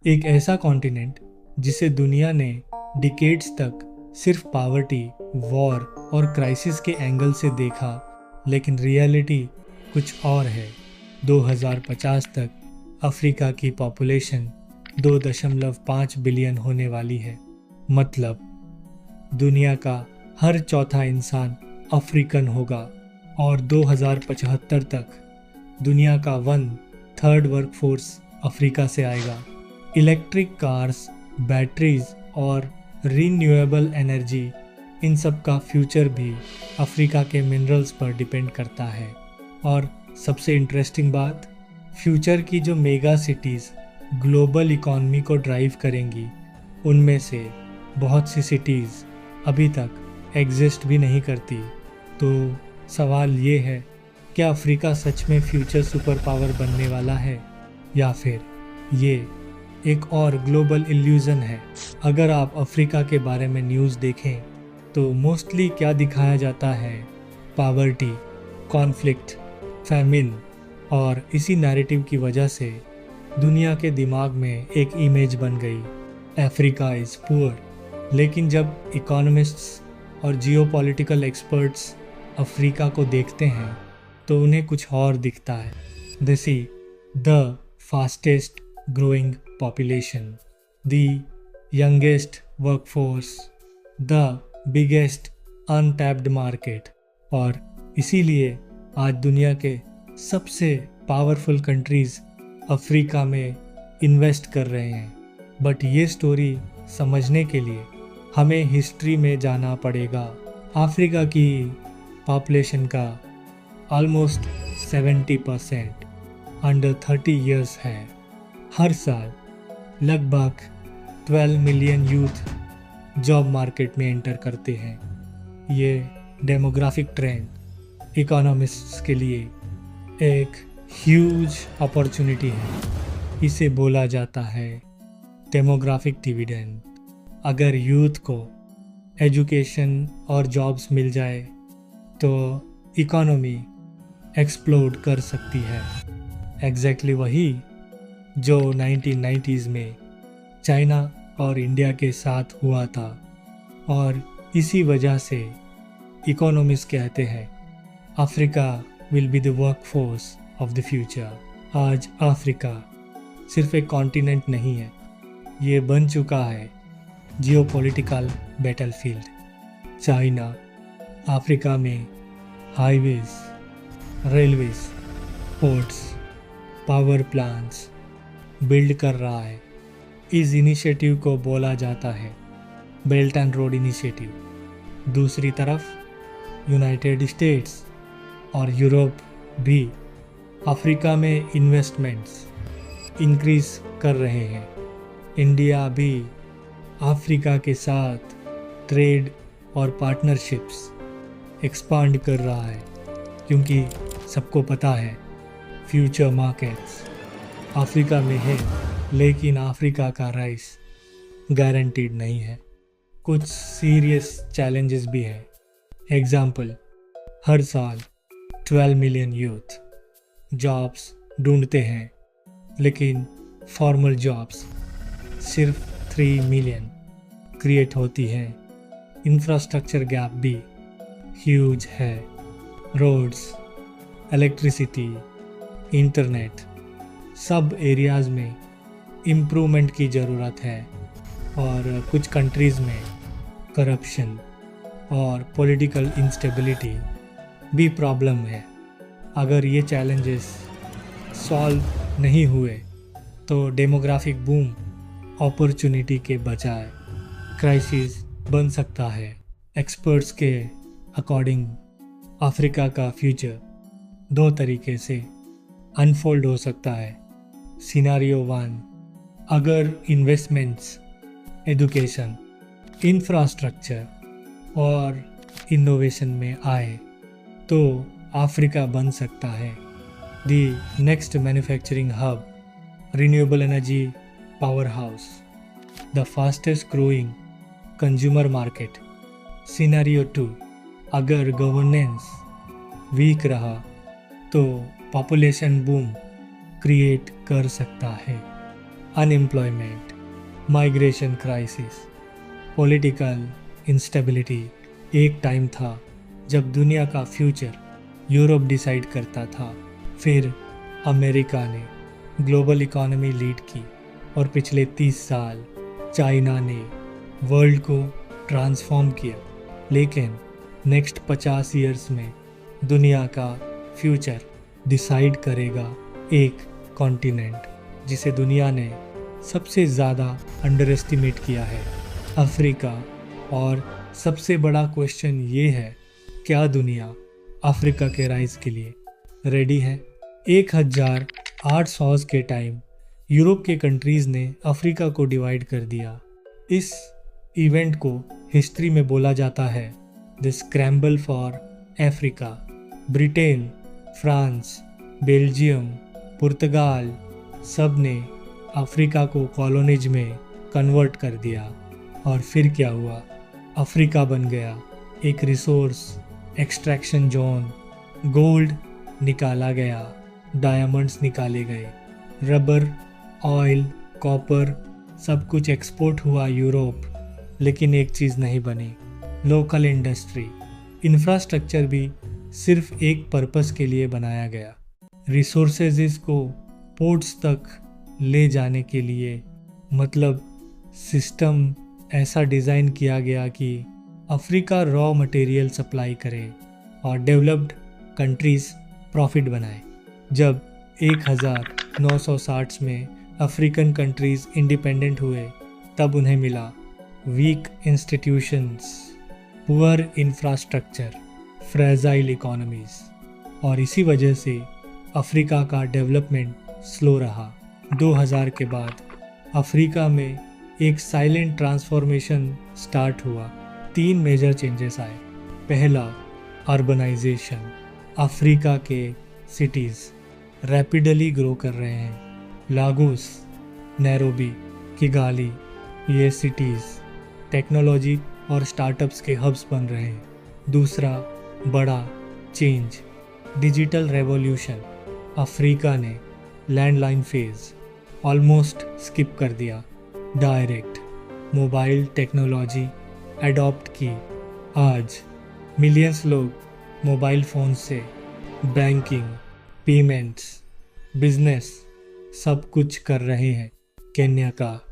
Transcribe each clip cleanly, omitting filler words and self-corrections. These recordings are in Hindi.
एक ऐसा कॉन्टिनेंट जिसे दुनिया ने डिकेड्स तक सिर्फ पावर्टी, वॉर और क्राइसिस के एंगल से देखा, लेकिन रियलिटी कुछ और है। 2050 तक अफ्रीका की पॉपुलेशन 2.5 बिलियन होने वाली है। मतलब दुनिया का हर चौथा इंसान अफ्रीकन होगा और 2075 तक दुनिया का 1/3 वर्कफोर्स अफ्रीका से आएगा। इलेक्ट्रिक कार्स, बैटरीज और रीन्यूएबल एनर्जी, इन सब का फ्यूचर भी अफ्रीका के मिनरल्स पर डिपेंड करता है। और सबसे इंटरेस्टिंग बात, फ्यूचर की जो मेगा सिटीज़ ग्लोबल इकॉनमी को ड्राइव करेंगी, उनमें से बहुत सी सिटीज़ अभी तक एग्जिस्ट भी नहीं करती। तो सवाल ये है, क्या अफ्रीका सच में फ्यूचर सुपर पावर बनने वाला है, या फिर ये एक और ग्लोबल इल्यूज़न है? अगर आप अफ्रीका के बारे में न्यूज़ देखें तो मोस्टली क्या दिखाया जाता है? पावर्टी, कॉन्फ्लिक्ट, फैमिन, और इसी नैरेटिव की वजह से दुनिया के दिमाग में एक इमेज बन गई, अफ्रीका इज़ पुअर। लेकिन जब इकोनॉमिस्ट्स और जियोपॉलिटिकल एक्सपर्ट्स अफ्रीका को देखते हैं तो उन्हें कुछ और दिखता है। They see the fastest growing population, the youngest workforce, the biggest untapped market। और इसीलिए आज दुनिया के सबसे पावरफुल कंट्रीज़ अफ्रीका में इन्वेस्ट कर रहे हैं। बट ये स्टोरी समझने के लिए हमें हिस्ट्री में जाना पड़ेगा। अफ्रीका की पॉपुलेशन का ऑलमोस्ट 70% अंडर 30 ईयर्स है। हर साल लगभग 12 मिलियन यूथ जॉब मार्केट में एंटर करते हैं। ये डेमोग्राफिक ट्रेंड इकोनॉमिस्ट्स के लिए एक ह्यूज अपॉर्चुनिटी है। इसे बोला जाता है डेमोग्राफिक डिविडेंड। अगर यूथ को एजुकेशन और जॉब्स मिल जाए तो इकोनॉमी एक्सप्लोड कर सकती है। एग्जैक्टली वही जो 1990s में चाइना और इंडिया के साथ हुआ था। और इसी वजह से इकोनॉमिस्ट कहते हैं Africa will be the workforce of the future. आज अफ्रीका सिर्फ एक कॉन्टिनेंट नहीं है, ये बन चुका है जियोपॉलिटिकल बैटलफील्ड। चाइना अफ्रीका में highways, railways, ports, power plants build कर रहा है। इस इनिशिएटिव को बोला जाता है बेल्ट एंड रोड इनिशिएटिव। दूसरी तरफ यूनाइटेड स्टेट्स और यूरोप भी अफ्रीका में इन्वेस्टमेंट्स इंक्रीज कर रहे हैं। इंडिया भी अफ्रीका के साथ ट्रेड और पार्टनरशिप्स एक्सपांड कर रहा है, क्योंकि सबको पता है फ्यूचर मार्केट्स अफ्रीका में है, लेकिन अफ्रीका का राइस गारंटीड नहीं है। कुछ सीरियस चैलेंजेस भी है। एग्जाम्पल, हर साल 12 मिलियन यूथ जॉब्स ढूंढते हैं, लेकिन फॉर्मल जॉब्स सिर्फ 3 मिलियन क्रिएट होती है। इंफ्रास्ट्रक्चर गैप भी ह्यूज है। रोड्स, इलेक्ट्रिसिटी, इंटरनेट, सब एरियाज़ में इम्प्रूवमेंट की ज़रूरत है। और कुछ कंट्रीज़ में करप्शन और पॉलिटिकल इंस्टेबिलिटी भी प्रॉब्लम है। अगर ये चैलेंजेस सॉल्व नहीं हुए तो डेमोग्राफिक बूम अपॉर्चुनिटी के बजाय क्राइसिस बन सकता है। एक्सपर्ट्स के अकॉर्डिंग अफ्रीका का फ्यूचर 2 तरीके से अनफोल्ड हो सकता है। सिनेरियो 1, अगर इन्वेस्टमेंट्स, एजुकेशन, इंफ्रास्ट्रक्चर और इनोवेशन में आए तो अफ्रीका बन सकता है the next manufacturing hub, renewable energy power house, the fastest growing consumer market. Scenario 2, अगर गवर्नेंस वीक रहा तो पॉपुलेशन बूम क्रिएट कर सकता है। Unemployment, migration crisis, political instability. एक टाइम था जब दुनिया का फ्यूचर यूरोप डिसाइड करता था। फिर अमेरिका ने ग्लोबल इकोनॉमी लीड की और पिछले 30 साल चाइना ने वर्ल्ड को ट्रांसफॉर्म किया। लेकिन नेक्स्ट 50 ईयर्स में दुनिया का फ्यूचर डिसाइड करेगा एक कॉन्टिनेंट जिसे दुनिया ने सबसे ज़्यादा अंडर एस्टिमेट किया है, अफ्रीका। और सबसे बड़ा क्वेश्चन ये है, क्या दुनिया अफ्रीका के राइज के लिए रेडी है? 1800 के टाइम यूरोप के कंट्रीज़ ने अफ्रीका को डिवाइड कर दिया। इस इवेंट को हिस्ट्री में बोला जाता है the scramble for Africa. Britain, France, Belgium, पुर्तगाल सब ने अफ्रीका को कॉलोनीज में कन्वर्ट कर दिया। और फिर क्या हुआ? अफ्रीका बन गया एक रिसोर्स एक्सट्रैक्शन जोन। गोल्ड निकाला गया, डायमंड्स निकाले गए, रबर, ऑयल, कॉपर सब कुछ एक्सपोर्ट हुआ यूरोप। लेकिन एक चीज़ नहीं बनी, लोकल इंडस्ट्री। इंफ्रास्ट्रक्चर भी सिर्फ एक पर्पस के लिए बनाया गया, रिसोर्सेज को पोर्ट्स तक ले जाने के लिए। मतलब सिस्टम ऐसा डिज़ाइन किया गया कि अफ्रीका रॉ मटेरियल सप्लाई करे और डेवलप्ड कंट्रीज़ प्रॉफिट बनाए। जब 1960 में अफ्रीकन कंट्रीज़ इंडिपेंडेंट हुए तब उन्हें मिला weak institutions, poor infrastructure, fragile economies. और इसी वजह से अफ्रीका का डेवलपमेंट स्लो रहा। 2000 के बाद अफ्रीका में एक साइलेंट ट्रांसफॉर्मेशन स्टार्ट हुआ। 3 मेजर चेंजेस आए। पहला, अर्बनाइजेशन। अफ्रीका के सिटीज़ रैपिडली ग्रो कर रहे हैं। लागोस, नैरोबी, किगाली, ये सिटीज़ टेक्नोलॉजी और स्टार्टअप्स के हब्स बन रहे हैं। दूसरा बड़ा चेंज, डिजिटल रेवोल्यूशन। अफ्रीका ने लैंडलाइन फेज ऑलमोस्ट स्किप कर दिया, डायरेक्ट मोबाइल टेक्नोलॉजी अडॉप्ट की। आज मिलियंस लोग मोबाइल फ़ोन से बैंकिंग, पेमेंट्स, बिजनेस सब कुछ कर रहे हैं। केन्या का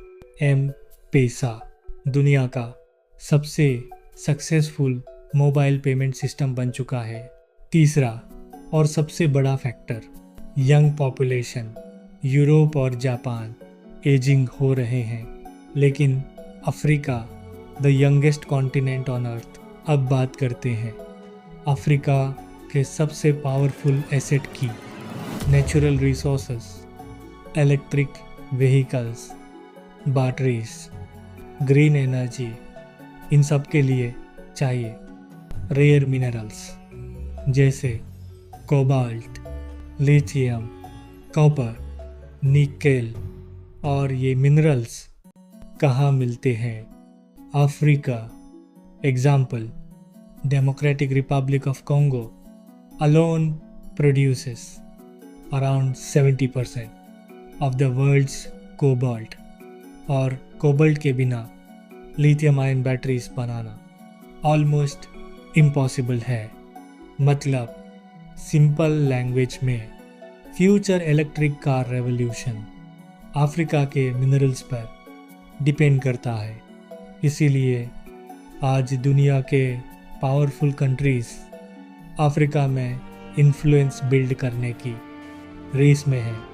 एम-पेसा दुनिया का सबसे सक्सेसफुल मोबाइल पेमेंट सिस्टम बन चुका है। तीसरा और सबसे बड़ा फैक्टर, यंग पॉपुलेशन। यूरोप और जापान एजिंग हो रहे हैं, लेकिन Africa the youngest continent on earth. अब बात करते हैं अफ्रीका के सबसे पावरफुल एसेट की, natural resources, electric vehicles, batteries, green energy. इन सब के लिए चाहिए रेयर मिनरल्स जैसे कोबाल्ट, लिथियम, कॉपर, निकेल। और ये मिनरल्स कहाँ मिलते हैं? Africa. Example, Democratic Republic of Congo alone produces around 70% of the world's cobalt। और कोबाल्ट के बिना लिथियम आयन बैटरीज बनाना ऑलमोस्ट इम्पॉसिबल है। मतलब सिंपल लैंग्वेज में future electric car revolution Africa के मिनरल्स पर डिपेंड करता है। इसीलिए आज दुनिया के पावरफुल कंट्रीज़ अफ्रीका में इन्फ्लुएंस बिल्ड करने की रेस में है।